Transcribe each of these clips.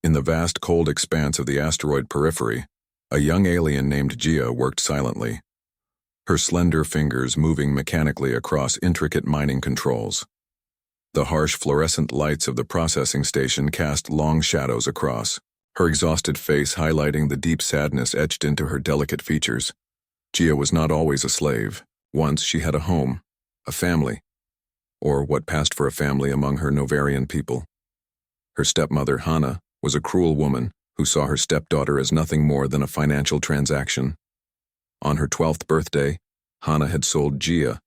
In the vast cold expanse of the asteroid periphery, a young alien named Gia worked silently, her slender fingers moving mechanically across intricate mining controls. The harsh fluorescent lights of the processing station cast long shadows across, her exhausted face highlighting the deep sadness etched into her delicate features. Gia was not always a slave. Once she had a home, a family, or what passed for a family among her Novarian people. Her stepmother, Hana, was a cruel woman who saw her stepdaughter as nothing more than a financial transaction. On her 12th birthday, Hana had sold Gia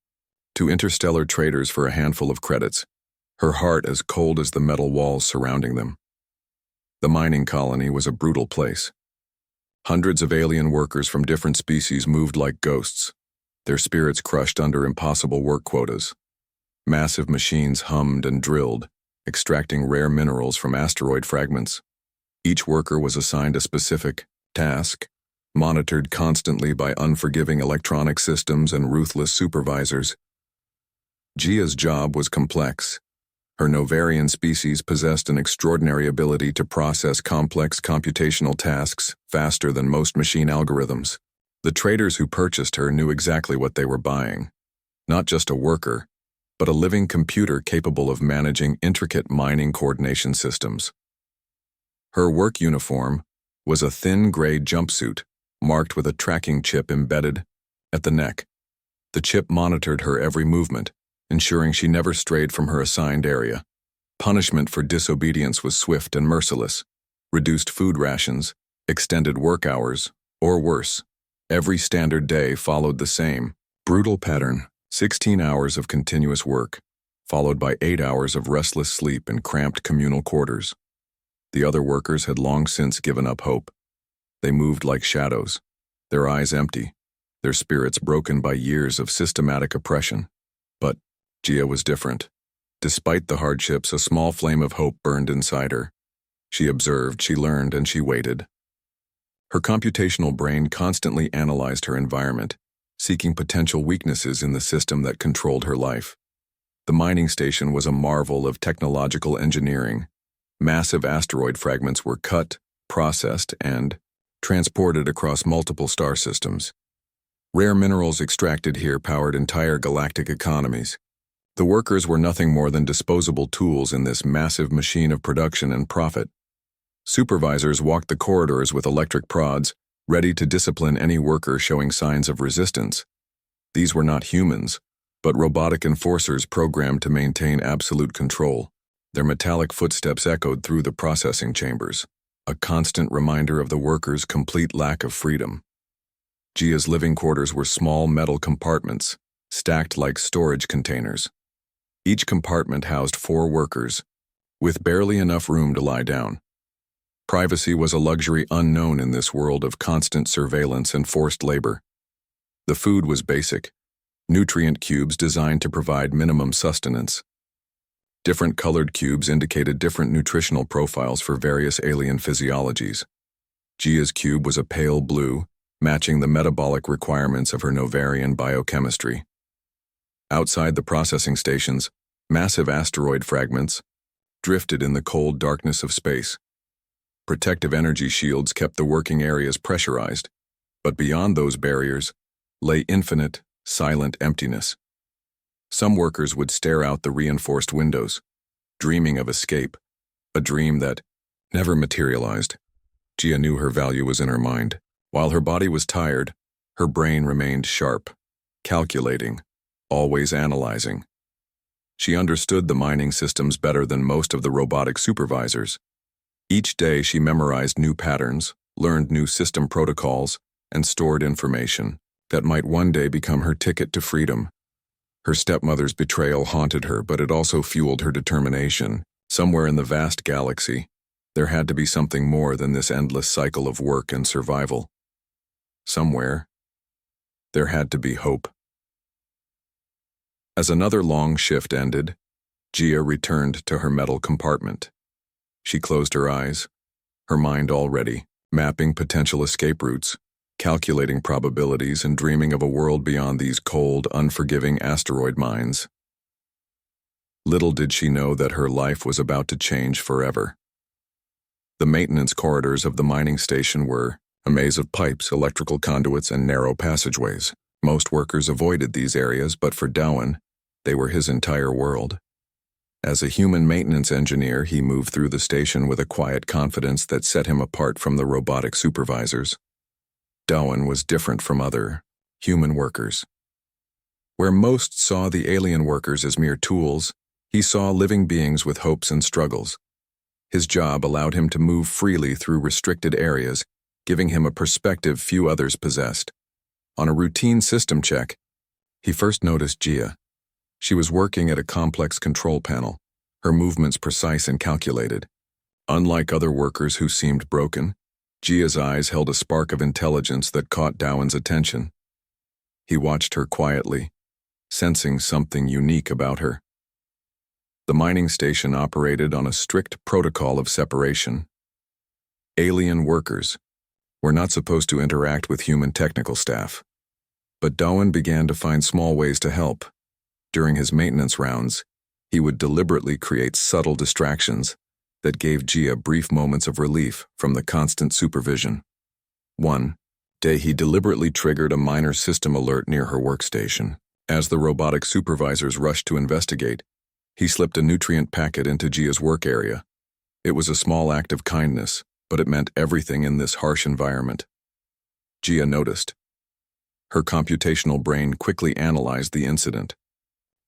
to interstellar traders for a handful of credits, her heart as cold as the metal walls surrounding them. The mining colony was a brutal place. Hundreds of alien workers from different species moved like ghosts, their spirits crushed under impossible work quotas. Massive machines hummed and drilled, extracting rare minerals from asteroid fragments. Each worker was assigned a specific task, monitored constantly by unforgiving electronic systems and ruthless supervisors. Gia's job was complex. Her Novarian species possessed an extraordinary ability to process complex computational tasks faster than most machine algorithms. The traders who purchased her knew exactly what they were buying. Not just a worker, but a living computer capable of managing intricate mining coordination systems. Her work uniform was a thin gray jumpsuit marked with a tracking chip embedded at the neck. The chip monitored her every movement, ensuring she never strayed from her assigned area. Punishment for disobedience was swift and merciless. Reduced food rations, extended work hours, or worse. Every standard day followed the same brutal pattern: 16 hours of continuous work, followed by 8 hours of restless sleep in cramped communal quarters. The other workers had long since given up hope. They moved like shadows, their eyes empty, their spirits broken by years of systematic oppression. But Gia was different. Despite the hardships, a small flame of hope burned inside her. She observed, she learned, and she waited. Her computational brain constantly analyzed her environment, seeking potential weaknesses in the system that controlled her life. The mining station was a marvel of technological engineering. Massive asteroid fragments were cut, processed, and transported across multiple star systems. Rare minerals extracted here powered entire galactic economies. The workers were nothing more than disposable tools in this massive machine of production and profit. Supervisors walked the corridors with electric prods, ready to discipline any worker showing signs of resistance. These were not humans, but robotic enforcers programmed to maintain absolute control. Their metallic footsteps echoed through the processing chambers, a constant reminder of the workers' complete lack of freedom. Gia's living quarters were small metal compartments, stacked like storage containers. Each compartment housed 4 workers, with barely enough room to lie down. Privacy was a luxury unknown in this world of constant surveillance and forced labor. The food was basic, nutrient cubes designed to provide minimum sustenance. Different colored cubes indicated different nutritional profiles for various alien physiologies. Gia's cube was a pale blue, matching the metabolic requirements of her Novarian biochemistry. Outside the processing stations, massive asteroid fragments drifted in the cold darkness of space. Protective energy shields kept the working areas pressurized, but beyond those barriers lay infinite, silent emptiness. Some workers would stare out the reinforced windows, dreaming of escape, a dream that never materialized. Gia knew her value was in her mind. While her body was tired, her brain remained sharp, calculating, always analyzing. She understood the mining systems better than most of the robotic supervisors. Each day she memorized new patterns, learned new system protocols, and stored information that might one day become her ticket to freedom. Her stepmother's betrayal haunted her, but it also fueled her determination. Somewhere in the vast galaxy, there had to be something more than this endless cycle of work and survival. Somewhere, there had to be hope. As another long shift ended, Gia returned to her metal compartment. She closed her eyes, her mind already mapping potential escape routes, calculating probabilities, and dreaming of a world beyond these cold, unforgiving asteroid mines. Little did she know that her life was about to change forever. The maintenance corridors of the mining station were a maze of pipes, electrical conduits, and narrow passageways. Most workers avoided these areas, but for Dowen, they were his entire world. As a human maintenance engineer, he moved through the station with a quiet confidence that set him apart from the robotic supervisors. Dowen was different from other human workers. Where most saw the alien workers as mere tools, he saw living beings with hopes and struggles. His job allowed him to move freely through restricted areas, giving him a perspective few others possessed. On a routine system check, he first noticed Gia. She was working at a complex control panel, her movements precise and calculated. Unlike other workers who seemed broken, Gia's eyes held a spark of intelligence that caught Dowen's attention. He watched her quietly, sensing something unique about her. The mining station operated on a strict protocol of separation. Alien workers were not supposed to interact with human technical staff, but Dowen began to find small ways to help. During his maintenance rounds, he would deliberately create subtle distractions that gave Gia brief moments of relief from the constant supervision. One day, he deliberately triggered a minor system alert near her workstation. As the robotic supervisors rushed to investigate, he slipped a nutrient packet into Gia's work area. It was a small act of kindness, but it meant everything in this harsh environment. Gia noticed. Her computational brain quickly analyzed the incident.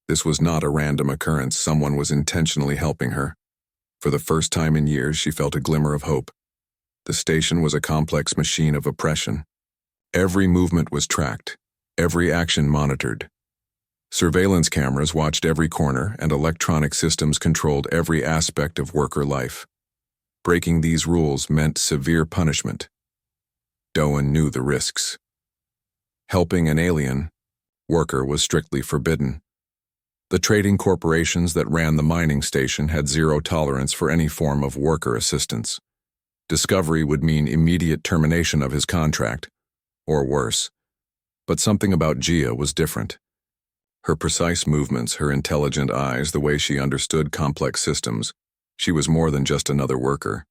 This was not a random occurrence. Someone was intentionally helping her. For the first time in years, she felt a glimmer of hope. The station was a complex machine of oppression. Every movement was tracked, every action monitored. Surveillance cameras watched every corner, and electronic systems controlled every aspect of worker life. Breaking these rules meant severe punishment. Dowen knew the risks. Helping an alien worker was strictly forbidden. The trading corporations that ran the mining station had zero tolerance for any form of worker assistance. Discovery would mean immediate termination of his contract, or worse. But something about Gia was different. Her precise movements, her intelligent eyes, the way she understood complex systems, she was more than just another worker.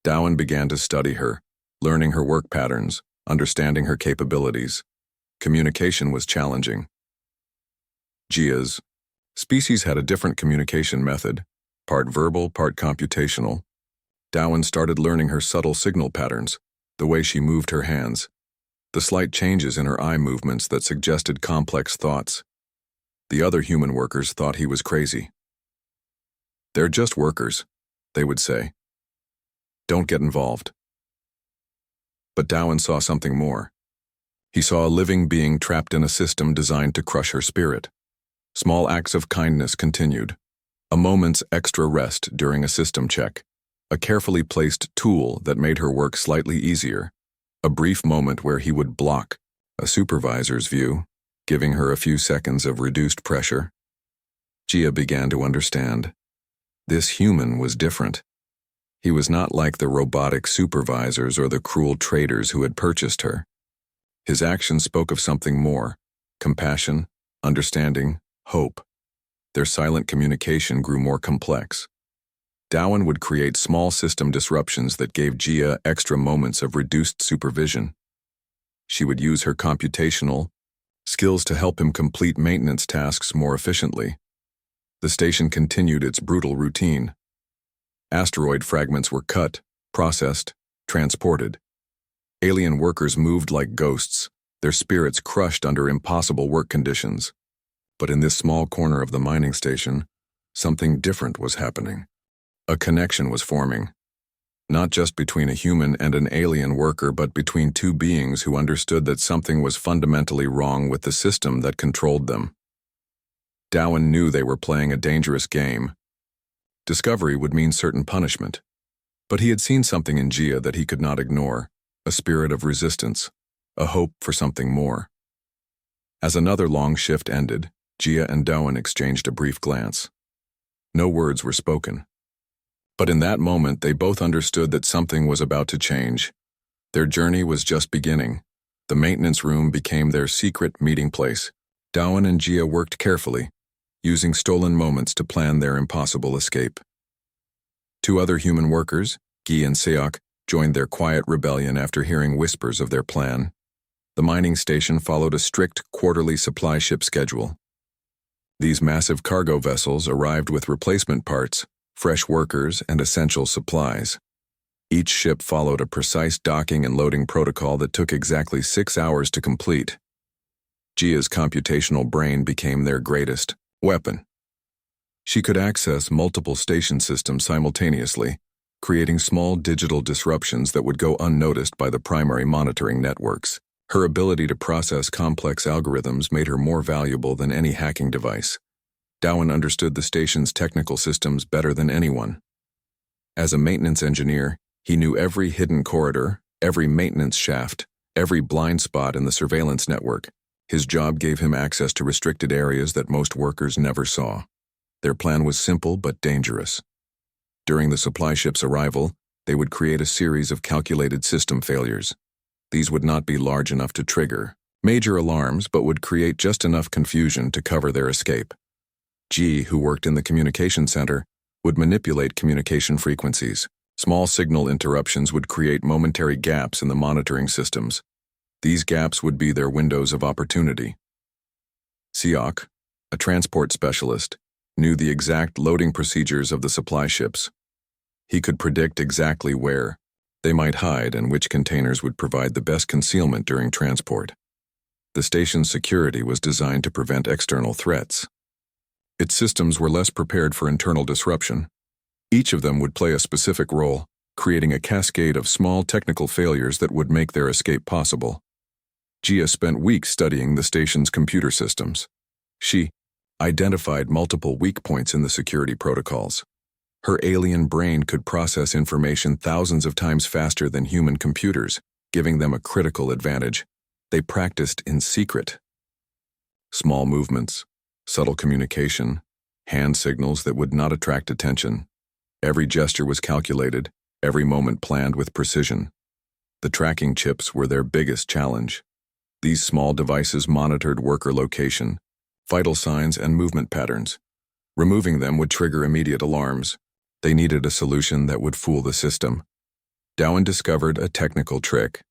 Dowen began to study her, learning her work patterns, understanding her capabilities. Communication was challenging. Gia's species had a different communication method, part verbal, part computational. Dowen started learning her subtle signal patterns, the way she moved her hands, the slight changes in her eye movements that suggested complex thoughts. The other human workers thought he was crazy. "They're just workers," they would say. "Don't get involved." But Dowen saw something more. He saw a living being trapped in a system designed to crush her spirit. Small acts of kindness continued. A moment's extra rest during a system check. A carefully placed tool that made her work slightly easier. A brief moment where he would block a supervisor's view, giving her a few seconds of reduced pressure. Gia began to understand. This human was different. He was not like the robotic supervisors or the cruel traders who had purchased her. His actions spoke of something more: compassion, understanding, hope. Their silent communication grew more complex. Dowen would create small system disruptions that gave Gia extra moments of reduced supervision. She would use her computational skills to help him complete maintenance tasks more efficiently. The station continued its brutal routine. Asteroid fragments were cut, processed, transported. Alien workers moved like ghosts, their spirits crushed under impossible work conditions. But in this small corner of the mining station, something different was happening. A connection was forming, not just between a human and an alien worker, but between two beings who understood that something was fundamentally wrong with the system that controlled them. Dowen knew they were playing a dangerous game. Discovery would mean certain punishment, but he had seen something in Gia that he could not ignore, a spirit of resistance, a hope for something more. As another long shift ended, Gia and Dowen exchanged a brief glance. No words were spoken. But in that moment, they both understood that something was about to change. Their journey was just beginning. The maintenance room became their secret meeting place. Dowen and Gia worked carefully, using stolen moments to plan their impossible escape. Two other human workers, Guy and Seok joined their quiet rebellion after hearing whispers of their plan. The mining station followed a strict quarterly supply ship schedule. These massive cargo vessels arrived with replacement parts, fresh workers, and essential supplies. Each ship followed a precise docking and loading protocol that took exactly 6 hours to complete. Gia's computational brain became their greatest weapon. She could access multiple station systems simultaneously, creating small digital disruptions that would go unnoticed by the primary monitoring networks. Her ability to process complex algorithms made her more valuable than any hacking device. Dowan understood the station's technical systems better than anyone. As a maintenance engineer, he knew every hidden corridor, every maintenance shaft, every blind spot in the surveillance network. His job gave him access to restricted areas that most workers never saw. Their plan was simple but dangerous. During the supply ship's arrival, they would create a series of calculated system failures. These would not be large enough to trigger major alarms but would create just enough confusion to cover their escape. G, who worked in the communication center, would manipulate communication frequencies. Small signal interruptions would create momentary gaps in the monitoring systems. These gaps would be their windows of opportunity. Seok, a transport specialist, knew the exact loading procedures of the supply ships. He could predict exactly where they might hide and which containers would provide the best concealment during transport. The station's security was designed to prevent external threats. Its systems were less prepared for internal disruption. Each of them would play a specific role, creating a cascade of small technical failures that would make their escape possible. Gia spent weeks studying the station's computer systems. She identified multiple weak points in the security protocols. Her alien brain could process information thousands of times faster than human computers, giving them a critical advantage. They practiced in secret. Small movements, subtle communication, hand signals that would not attract attention. Every gesture was calculated, every moment planned with precision. The tracking chips were their biggest challenge. These small devices monitored worker location, vital signs, and movement patterns. Removing them would trigger immediate alarms. They needed a solution that would fool the system. Dowan discovered a technical trick.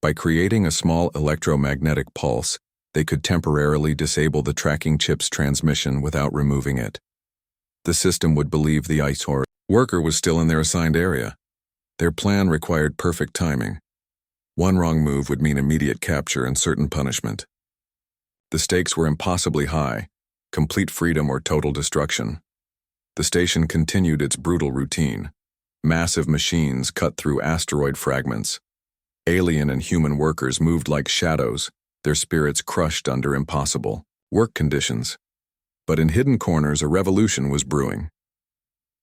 By creating a small electromagnetic pulse, they could temporarily disable the tracking chip's transmission without removing it. The system would believe the ISOR worker was still in their assigned area. Their plan required perfect timing. One wrong move would mean immediate capture and certain punishment. The stakes were impossibly high, complete freedom or total destruction. The station continued its brutal routine. Massive machines cut through asteroid fragments. Alien and human workers moved like shadows, their spirits crushed under impossible work conditions. But in hidden corners, a revolution was brewing.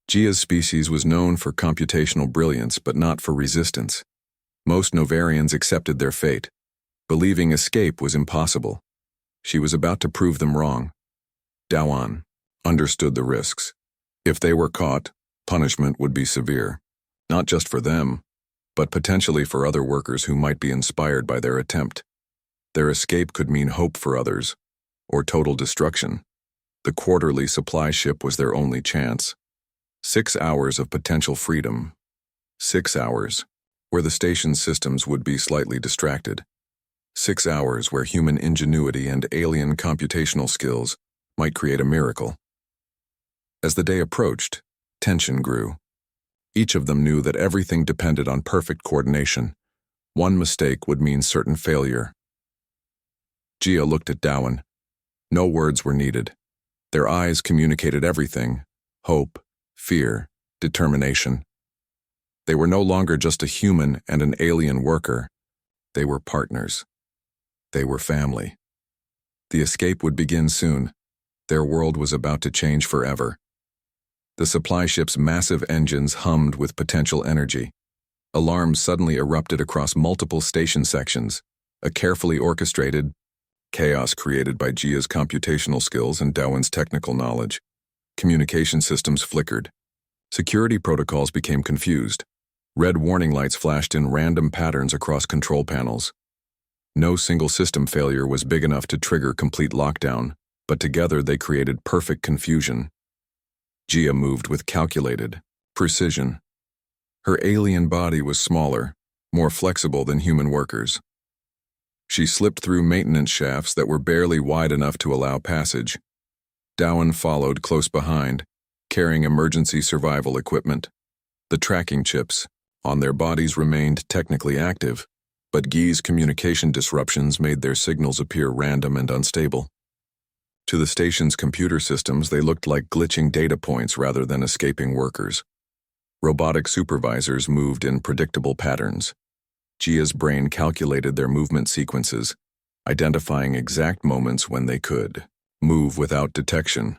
Gia's species was known for computational brilliance, but not for resistance. Most Novarians accepted their fate, believing escape was impossible. She was about to prove them wrong. Dowan understood the risks. If they were caught, punishment would be severe, not just for them, but potentially for other workers who might be inspired by their attempt. Their escape could mean hope for others, or total destruction. The quarterly supply ship was their only chance. 6 hours of potential freedom. 6 hours where the station's systems would be slightly distracted. 6 hours where human ingenuity and alien computational skills might create a miracle. As the day approached, tension grew. Each of them knew that everything depended on perfect coordination. One mistake would mean certain failure. Gia looked at Dowan. No words were needed. Their eyes communicated everything: hope, fear, determination. They were no longer just a human and an alien worker. They were partners. They were family. The escape would begin soon. Their world was about to change forever. The supply ship's massive engines hummed with potential energy. Alarms suddenly erupted across multiple station sections, a carefully orchestrated chaos created by Gia's computational skills and Dowan's technical knowledge. Communication systems flickered. Security protocols became confused. Red warning lights flashed in random patterns across control panels. No single system failure was big enough to trigger complete lockdown, but together they created perfect confusion. Gia moved with calculated precision. Her alien body was smaller, more flexible than human workers. She slipped through maintenance shafts that were barely wide enough to allow passage. Dowan followed close behind, carrying emergency survival equipment. The tracking chips on their bodies remained technically active, but Guy's communication disruptions made their signals appear random and unstable. To the station's computer systems, they looked like glitching data points rather than escaping workers. Robotic supervisors moved in predictable patterns. Gia's brain calculated their movement sequences, identifying exact moments when they could move without detection.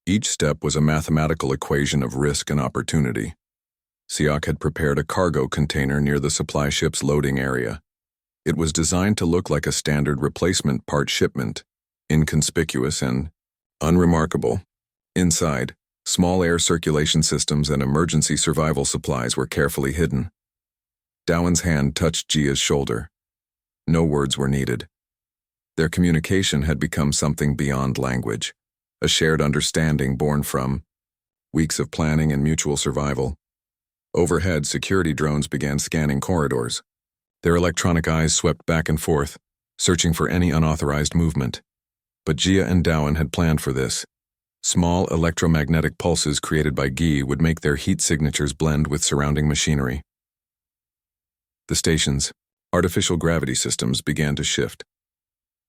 Each step was a mathematical equation of risk and opportunity. Siak had prepared a cargo container near the supply ship's loading area. It was designed to look like a standard replacement part shipment, inconspicuous and unremarkable. Inside, small air circulation systems and emergency survival supplies were carefully hidden. Dowan's hand touched Gia's shoulder. No words were needed. Their communication had become something beyond language, a shared understanding born from weeks of planning and mutual survival. Overhead, security drones began scanning corridors. Their electronic eyes swept back and forth, searching for any unauthorized movement. But Gia and Dowan had planned for this. Small electromagnetic pulses created by Guy would make their heat signatures blend with surrounding machinery. The station's artificial gravity systems began to shift.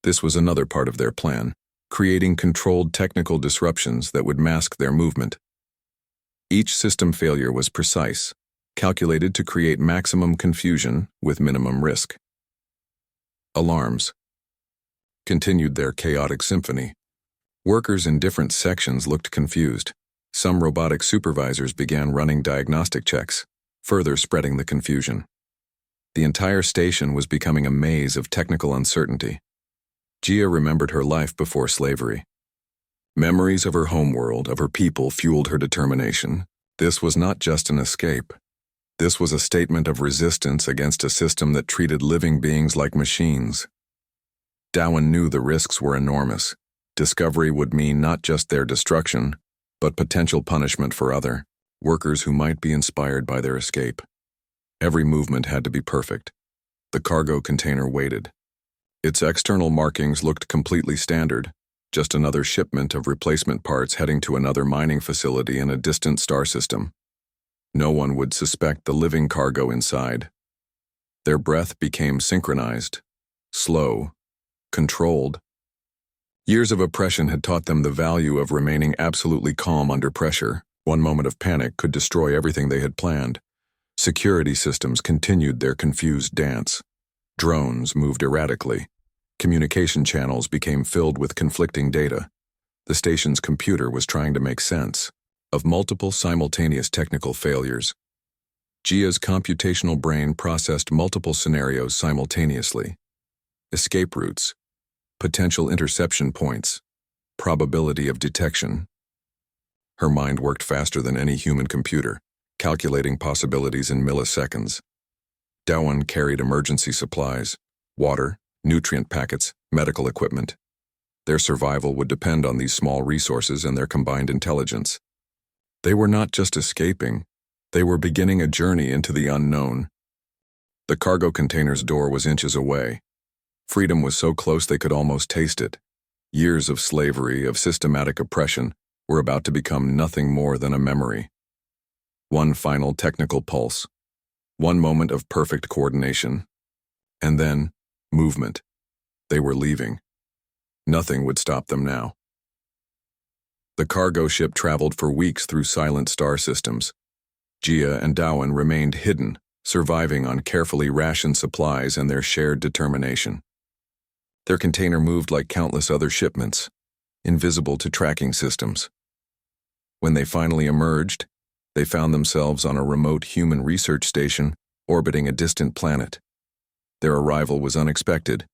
This was another part of their plan, creating controlled technical disruptions that would mask their movement. Each system failure was precise, calculated to create maximum confusion with minimum risk. Alarms continued their chaotic symphony. Workers in different sections looked confused. Some robotic supervisors began running diagnostic checks, further spreading the confusion. The entire station was becoming a maze of technical uncertainty. Gia remembered her life before slavery. Memories of her homeworld, of her people, fueled her determination. This was not just an escape. This was a statement of resistance against a system that treated living beings like machines. Dowan knew the risks were enormous. Discovery would mean not just their destruction, but potential punishment for other workers who might be inspired by their escape. Every movement had to be perfect. The cargo container waited. Its external markings looked completely standard, just another shipment of replacement parts heading to another mining facility in a distant star system. No one would suspect the living cargo inside. Their breath became synchronized, slow, controlled. Years of oppression had taught them the value of remaining absolutely calm under pressure. One moment of panic could destroy everything they had planned. Security systems continued their confused dance. Drones moved erratically. Communication channels became filled with conflicting data. The station's computer was trying to make sense of multiple simultaneous technical failures. Gia's computational brain processed multiple scenarios simultaneously. Escape routes, potential interception points, probability of detection. Her mind worked faster than any human computer, calculating possibilities in milliseconds. Dowan carried emergency supplies, water, nutrient packets, medical equipment. Their survival would depend on these small resources and their combined intelligence. They were not just escaping, they were beginning a journey into the unknown. The cargo container's door was inches away. Freedom was so close they could almost taste it. Years of slavery, of systematic oppression, were about to become nothing more than a memory. One final technical pulse. One moment of perfect coordination. And then, movement. They were leaving. Nothing would stop them now. The cargo ship traveled for weeks through silent star systems. Gia and Dowan remained hidden, surviving on carefully rationed supplies and their shared determination. Their container moved like countless other shipments, invisible to tracking systems. When they finally emerged, they found themselves on a remote human research station orbiting a distant planet. Their arrival was unexpected,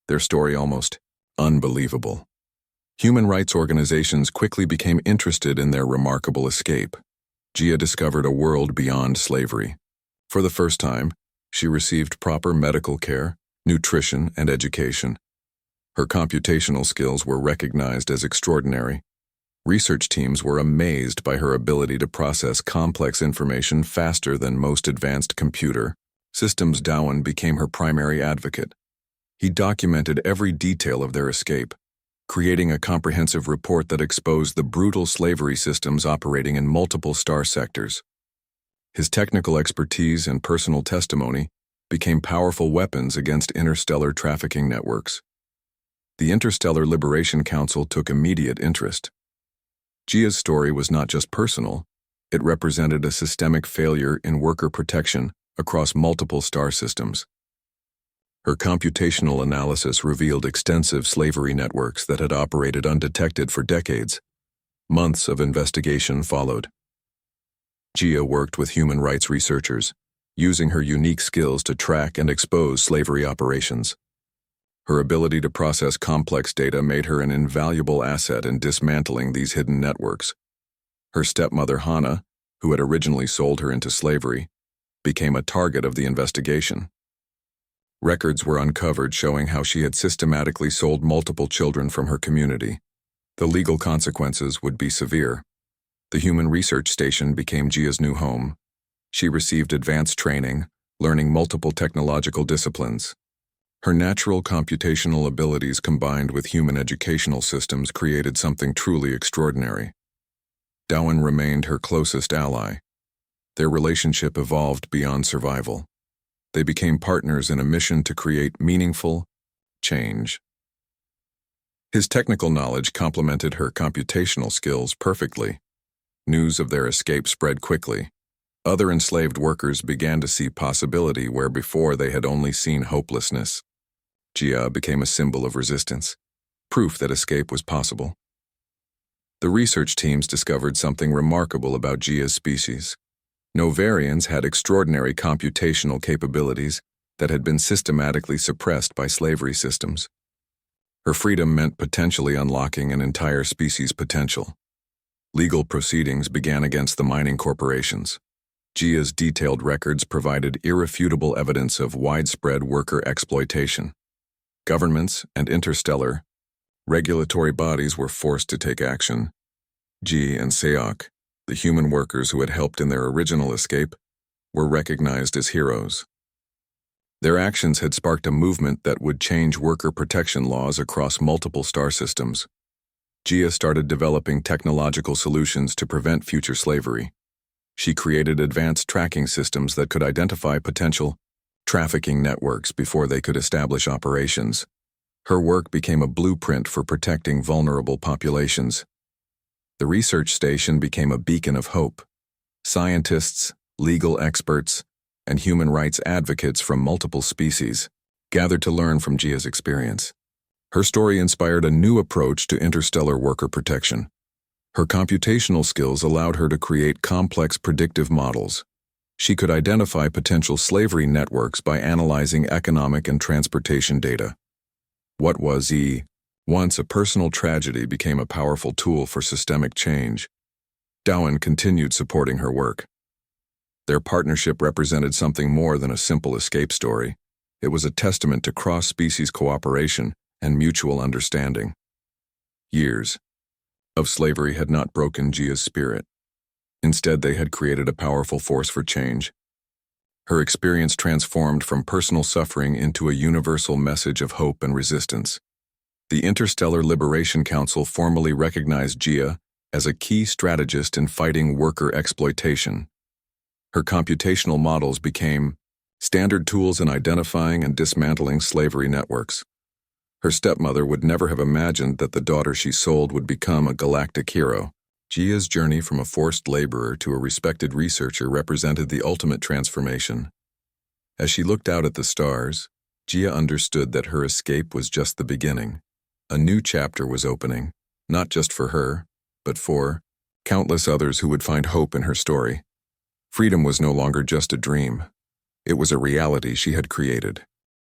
their story almost unbelievable. Human rights organizations quickly became interested in their remarkable escape. Gia discovered a world beyond slavery. For the first time, she received proper medical care, nutrition, and education. Her computational skills were recognized as extraordinary. Research teams were amazed by her ability to process complex information faster than most advanced computer systems. Dowen became her primary advocate. He documented every detail of their escape, creating a comprehensive report that exposed the brutal slavery systems operating in multiple star sectors. His technical expertise and personal testimony became powerful weapons against interstellar trafficking networks. The Interstellar Liberation Council took immediate interest. Gia's story was not just personal, it represented a systemic failure in worker protection across multiple star systems. Her computational analysis revealed extensive slavery networks that had operated undetected for decades. Months of investigation followed. Gia worked with human rights researchers, using her unique skills to track and expose slavery operations. Her ability to process complex data made her an invaluable asset in dismantling these hidden networks. Her stepmother, Hannah, who had originally sold her into slavery, became a target of the investigation. Records were uncovered showing how she had systematically sold multiple children from her community. The legal consequences would be severe. The Human Research Station became Gia's new home. She received advanced training, learning multiple technological disciplines. Her natural computational abilities combined with human educational systems created something truly extraordinary. Dowen remained her closest ally. Their relationship evolved beyond survival. They became partners in a mission to create meaningful change. His technical knowledge complemented her computational skills perfectly. News of their escape spread quickly. Other enslaved workers began to see possibility where before they had only seen hopelessness. Gia became a symbol of resistance, proof that escape was possible. The research teams discovered something remarkable about Gia's species. Novarians had extraordinary computational capabilities that had been systematically suppressed by slavery systems. Her freedom meant potentially unlocking an entire species' potential. Legal proceedings began against the mining corporations. Gia's detailed records provided irrefutable evidence of widespread worker exploitation. Governments and interstellar regulatory bodies were forced to take action. G and Seok, the human workers who had helped in their original escape, were recognized as heroes. Their actions had sparked a movement that would change worker protection laws across multiple star systems. Gia started developing technological solutions to prevent future slavery. She created advanced tracking systems that could identify potential trafficking networks before they could establish operations. Her work became a blueprint for protecting vulnerable populations. The research station became a beacon of hope. Scientists, legal experts, and human rights advocates from multiple species gathered to learn from Gia's experience. Her story inspired a new approach to interstellar worker protection. Her computational skills allowed her to create complex predictive models. She could identify potential slavery networks by analyzing economic and transportation data. What was once a personal tragedy became a powerful tool for systemic change. Dowen continued supporting her work. Their partnership represented something more than a simple escape story. It was a testament to cross-species cooperation and mutual understanding. Years of slavery had not broken Gia's spirit. Instead, they had created a powerful force for change. Her experience transformed from personal suffering into a universal message of hope and resistance. The Interstellar Liberation Council formally recognized Gia as a key strategist in fighting worker exploitation. Her computational models became standard tools in identifying and dismantling slavery networks. Her stepmother would never have imagined that the daughter she sold would become a galactic hero. Gia's journey from a forced laborer to a respected researcher represented the ultimate transformation. As she looked out at the stars, Gia understood that her escape was just the beginning. A new chapter was opening, not just for her, but for countless others who would find hope in her story. Freedom was no longer just a dream. It was a reality she had created.